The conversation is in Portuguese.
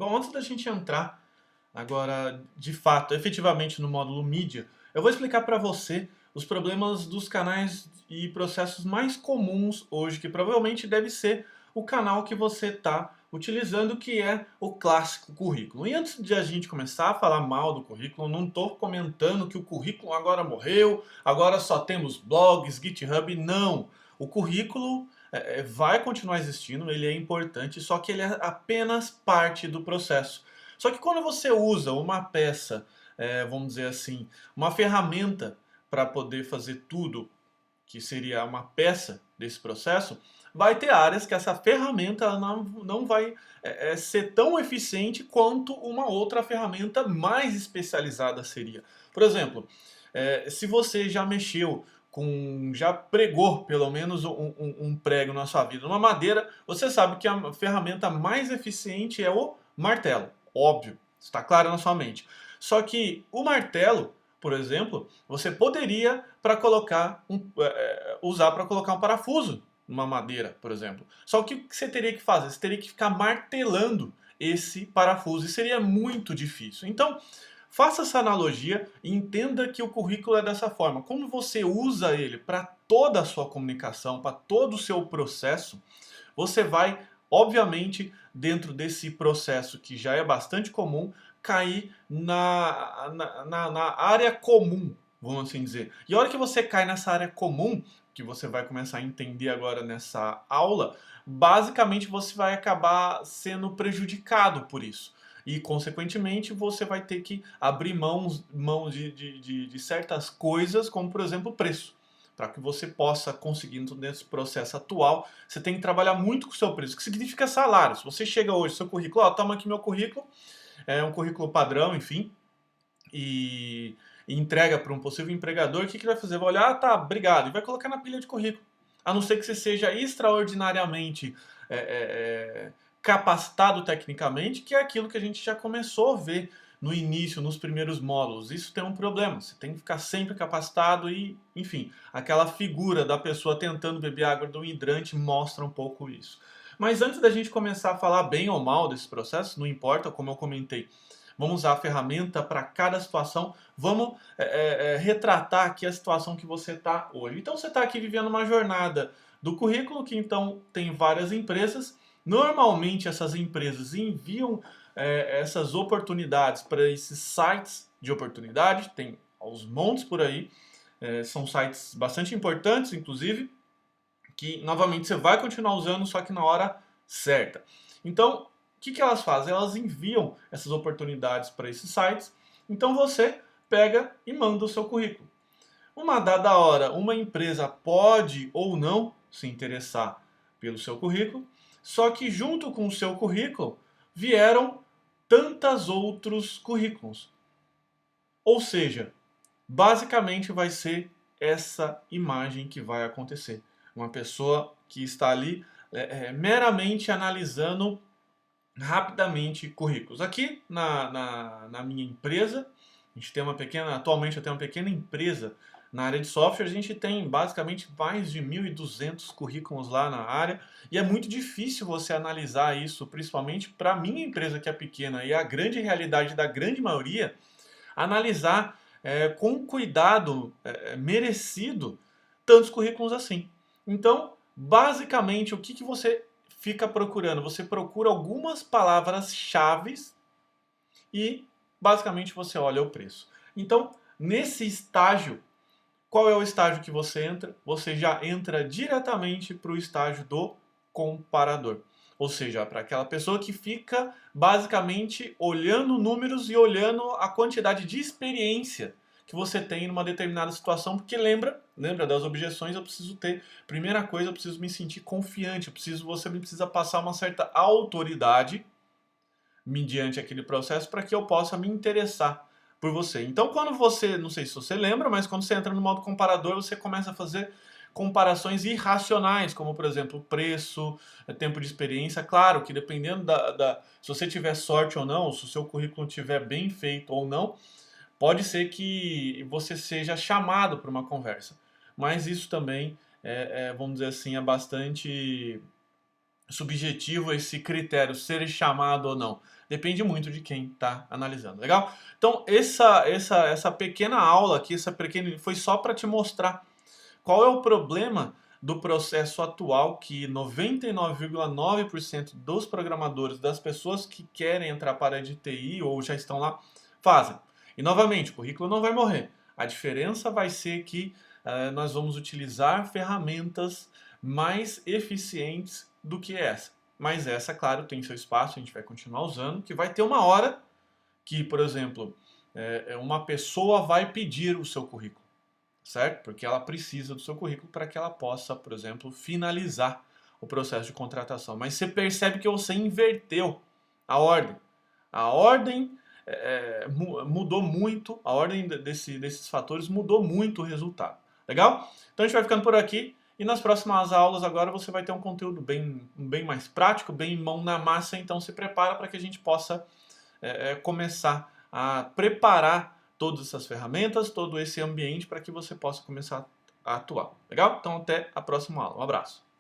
Bom, antes da gente entrar agora, de fato, efetivamente no módulo mídia, eu vou explicar para você os problemas dos canais e processos mais comuns hoje, que provavelmente deve ser o canal que você está utilizando, que é o clássico currículo. E antes de a gente começar a falar mal do currículo, não estou comentando que o currículo agora morreu, agora só temos blogs, GitHub, não. O currículo vai continuar existindo, ele é importante, só que ele é apenas parte do processo. Só que quando você usa uma peça, vamos dizer assim, uma ferramenta para poder fazer tudo, que seria uma peça desse processo, vai ter áreas que essa ferramenta ela não vai ser tão eficiente quanto uma outra ferramenta mais especializada seria. Por exemplo, se você já mexeu já pregou pelo menos um prego na sua vida numa madeira, você sabe que a ferramenta mais eficiente é o martelo. Óbvio, está claro na sua mente. Só que o martelo, por exemplo, você poderia usar para colocar um parafuso numa madeira, por exemplo. Só que o que você teria que fazer? Você teria que ficar martelando esse parafuso e seria muito difícil. Então, faça essa analogia e entenda que o currículo é dessa forma. Como você usa ele para toda a sua comunicação, para todo o seu processo, você vai, obviamente, dentro desse processo que já é bastante comum, cair na área comum, vamos assim dizer. E a hora que você cai nessa área comum, que você vai começar a entender agora nessa aula, basicamente você vai acabar sendo prejudicado por isso. E, consequentemente, você vai ter que abrir mãos de certas coisas, como, por exemplo, o preço. Para que você possa conseguir nesse processo atual, você tem que trabalhar muito com o seu preço, que significa salário. Se você chega hoje, seu currículo, ó, toma aqui meu currículo, é um currículo padrão, enfim, e entrega para um possível empregador, o que ele vai fazer? Vai olhar, ah, tá, obrigado, e vai colocar na pilha de currículo. A não ser que você seja extraordinariamente é, é, é, capacitado tecnicamente, que é aquilo que a gente já começou a ver no início, nos primeiros módulos. Isso tem um problema, você tem que ficar sempre capacitado e, enfim, aquela figura da pessoa tentando beber água do hidrante mostra um pouco isso. Mas antes da gente começar a falar bem ou mal desse processo, não importa, como eu comentei, vamos usar a ferramenta para cada situação, vamos retratar aqui a situação que você está hoje. Então você está aqui vivendo uma jornada do currículo, que então tem várias empresas. Normalmente essas empresas enviam essas oportunidades para esses sites de oportunidade, tem aos montes por aí, são sites bastante importantes, inclusive, que novamente você vai continuar usando, só que na hora certa. Então, que elas fazem? Elas enviam essas oportunidades para esses sites, então você pega e manda o seu currículo. Uma dada hora, uma empresa pode ou não se interessar pelo seu currículo, só que junto com o seu currículo vieram tantos outros currículos. Ou seja, basicamente vai ser essa imagem que vai acontecer. Uma pessoa que está ali meramente analisando rapidamente currículos. Aqui na minha empresa, a gente tem atualmente eu tenho uma pequena empresa na área de software, a gente tem basicamente mais de 1.200 currículos lá na área, e é muito difícil você analisar isso, principalmente para a minha empresa que é pequena, e a grande realidade da grande maioria, analisar com cuidado merecido tantos currículos assim. Então, basicamente, o que você fica procurando? Você procura algumas palavras-chave e basicamente você olha o preço. Então, nesse estágio, qual é o estágio que você entra? Você já entra diretamente para o estágio do comparador. Ou seja, para aquela pessoa que fica basicamente olhando números e olhando a quantidade de experiência que você tem numa determinada situação, porque lembra das objeções, eu preciso ter, primeira coisa, eu preciso me sentir confiante, você me precisa passar uma certa autoridade mediante aquele processo para que eu possa me interessar por você. Então, quando você, não sei se você lembra, mas quando você entra no modo comparador, você começa a fazer comparações irracionais, como por exemplo preço, tempo de experiência. Claro que dependendo se você tiver sorte ou não, se o seu currículo estiver bem feito ou não, pode ser que você seja chamado para uma conversa. Mas isso também, vamos dizer assim, é bastante subjetivo esse critério ser chamado ou não. Depende muito de quem está analisando, legal? Então, essa pequena aula aqui, essa pequena, foi só para te mostrar qual é o problema do processo atual que 99,9% dos programadores, das pessoas que querem entrar para a área de TI ou já estão lá, fazem. E novamente, o currículo não vai morrer. A diferença vai ser que nós vamos utilizar ferramentas mais eficientes do que essa. Mas essa, claro, tem seu espaço, a gente vai continuar usando, que vai ter uma hora que, por exemplo, uma pessoa vai pedir o seu currículo, certo? Porque ela precisa do seu currículo para que ela possa, por exemplo, finalizar o processo de contratação. Mas você percebe que você inverteu a ordem. A ordem mudou muito, a ordem desses fatores mudou muito o resultado. Legal? Então a gente vai ficando por aqui. E nas próximas aulas agora você vai ter um conteúdo bem mais prático, bem mão na massa, então se prepara para que a gente possa começar a preparar todas essas ferramentas, todo esse ambiente para que você possa começar a atuar. Legal? Então até a próxima aula. Um abraço.